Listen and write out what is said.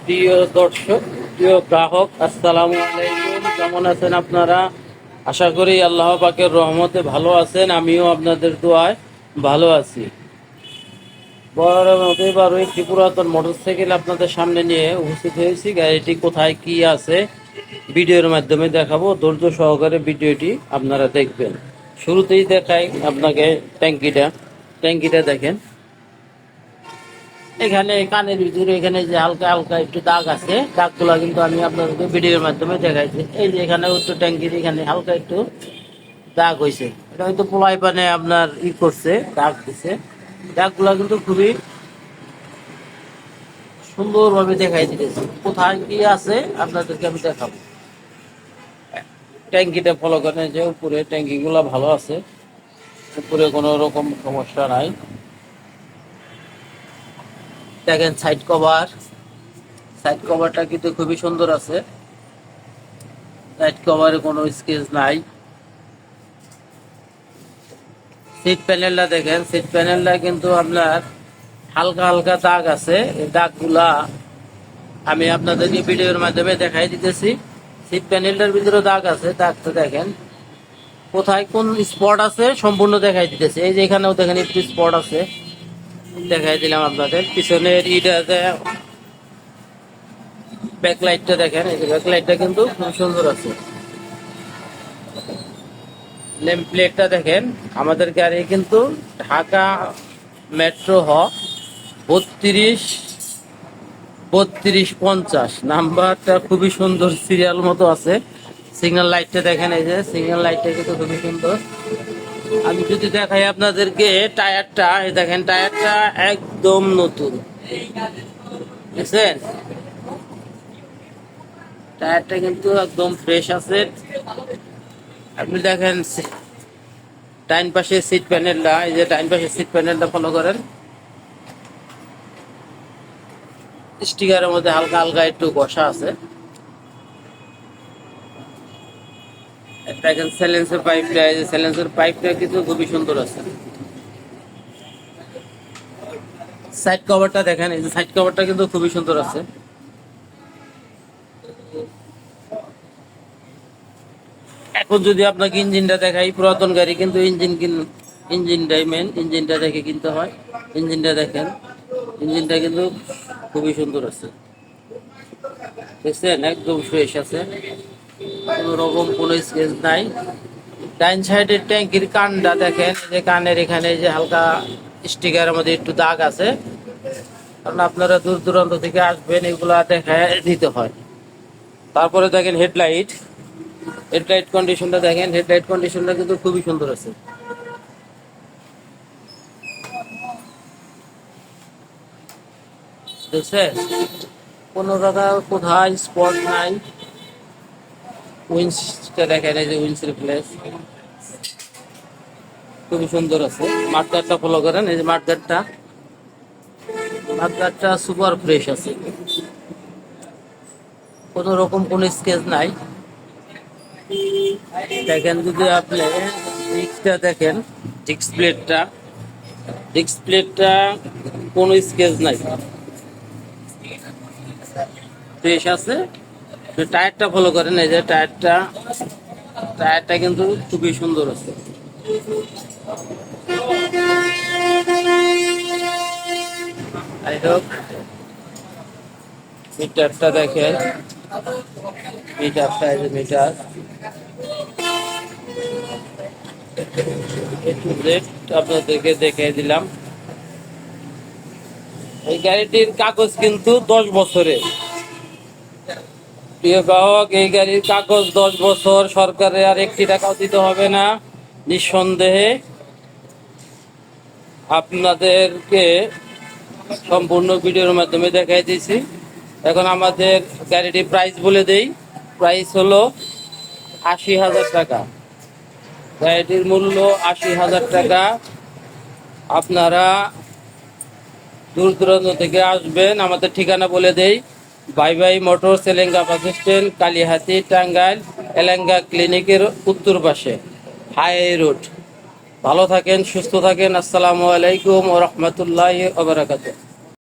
প্রিয় দর্শক, প্রিয় গ্রাহক, আসসালামু আলাইকুম। কেমন আছেন আপনারা? আশা করি আল্লাহ পাকের রহমতে ভালো আছেন। আমিও আপনাদের দোয়ায় ভালো আছি। বড় মতো এবারও একটি পুরাতন মোটরসাইকেল আপনাদের সামনে নিয়ে উপস্থিত হয়েছি। গাড়িটি কোথায় কি আছে ভিডিওর মাধ্যমে দেখাবো। ধৈর্য সহকারে ভিডিওটি আপনারা দেখবেন। শুরুতেই দেখাই আপনাকে ট্যাঙ্কিটা দেখেন। এখানে কানের ভিতরে এখানে যে হালকা হালকা একটু দাগ আছে, দাগগুলা কিন্তু আমি আপনাদেরকে ভিডিওর মাধ্যমে দেখাইছি। এই যে এখানে একটু ট্যাঙ্কির এখানে হালকা একটু দাগ হয়েছে, এটা হয়তো পোলাই পানে আপনার করছে, দাগ দিছে। দাগগুলা কিন্তু খুবই সুন্দরভাবে দেখাই দিতেছে। কোথায় কি আছে আপনাদেরকে আমি দেখাবো। ট্যাঙ্কিটা ফলো করেন, যে উপরে ট্যাঙ্কি গুলা ভালো আছে, উপরে কোনো রকম সমস্যা নাই। দেখেন সাইড কভারটা কিন্তু খুবই সুন্দর আছে। সাইড কভারে কোনো স্কেচ নাই। সিট প্যানেলটা দেখেন, সিট প্যানেলটা কিন্তু আপনার হালকা হালকা দাগ আছে। এই দাগগুলা আমি আপনাদেরকে ভিডিওর মাধ্যমে দেখাই দিতেছি। সিট প্যানেলটার ভিতরে দাগ আছে, দাগটা দেখেন কোথায় কোন স্পট আছে সম্পূর্ণ দেখাই দিতেছে। এই যে এখানেও দেখেন একটু স্পট আছে, দেখাই দিলাম আপনাদের। পিছনের ইটাতে ব্যাকলাইটটা দেখেন, এই যে ব্যাকলাইটটা কিন্তু খুব সুন্দর আছে। নেম প্লেটটা দেখেন, আমাদের গাড়ি কিন্তু ঢাকা মেট্রো 3250 নাম্বারটা খুবই সুন্দর, সিরিয়াল মতো আছে। সিগন্যাল লাইটটা দেখেন, এই যে সিগন্যাল লাইটটা কিন্তু খুবই সুন্দর। আমি যদি দেখাই আপনাদেরকে টায়ারটা, এই দেখেন টায়ারটা একদম নতুন, বুঝছেন? টায়ারটা কিন্তু একদম ফ্রেশ আছে। আপনি দেখেন ডাইন পাশে সিট প্যানেলটা, এই যে ডাইন পাশে সিট প্যানেলটা ফলো করেন, স্টিকারের মধ্যে হালকা হালকা একটু ঘষা আছে। দেখেন স্যালেন্সের পাইপটা, এই যে স্যালেন্সের পাইপটা কিন্তু খুবই সুন্দর আছে। সাইড কভারটা দেখেন, এই যে সাইড কভারটা কিন্তু খুবই সুন্দর আছে। এখন যদি আপনাকে ইঞ্জিনটা দেখাই, পুরাতন গাড়ি কিন্তু ইঞ্জিনটাই মেন, ইঞ্জিনটা দেখে কিনতে হয়। ইঞ্জিনটা দেখেন, ইঞ্জিনটা কিন্তু খুবই সুন্দর আছে, দেখছেন? একদম ফ্রেশ আছে, কোনো রকম কোনো স্কেচ নাই। ডাইন সাইডের ট্যাঙ্কির কানটা দেখেন, যে কানের এখানে যে হালকা স্টিকারের মধ্যে একটু দাগ আছে, কারণ আপনারা দূর দূরান্ত থেকে আসবেন, এগুলা দেখায় দিতে হয়। তারপরে দেখেন হেডলাইট কন্ডিশনটা দেখেন, হেডলাইট কন্ডিশনটা কিন্তু খুবই সুন্দর আছে। দেখছেন কোনো জায়গা কোথায় স্পট নাই। উইন্সটা দেখেন, এই যে উইন্স রিপ্লেস খুবই সুন্দর আছে। মাঠগাটটা ফলো করেন, এই যে মাঠগাটটা সুপার ফ্রেশ আছে, কোনো রকম কোনো স্কেচ নাই। দেখেন যদি আপনি ডিস্কটা দেখেন, ডিস্ক প্লেটটা কোনো স্কেচ নাই, ফ্রেশ আছে। টায়ারটা ফলো করেন, এই যে টায়ারটা কিন্তু খুবই সুন্দর আছে। যাই হোক, মিটারটা দেখেন, মিটারটা এই যে মিটার A to Z আপনাদেরকে দেখিয়ে দিলাম। এই গাড়িটির কাগজ কিন্তু 10 বছরের। প্রিয় গ্রাহক, এই গাড়ির কাগজ 10 বছর, সরকারে আর 1 টাকাও দিতে হবে না। নিঃসন্দেহে আপনাদেরকে সম্পূর্ণ ভিডিওর মাধ্যমে দেখাই দিয়েছি। এখন আমাদের গাড়িটির প্রাইস বলে দেই। প্রাইস হলো 80,000 টাকা। গাড়িটির মূল্য 80,000 টাকা। আপনারা দূর দূরান্ত থেকে আসবেন। আমাদের ঠিকানা বলে দেই, bye bye motors, Elenga bus stand, Kalihati, Tangail, Elenga ক্লিনিকের উত্তর পাশে, হাই রোড। ভালো থাকেন, সুস্থ থাকেন। আসসালামু আলাইকুম ওয়া রাহমাতুল্লাহি ওয়া বারাকাতুহু।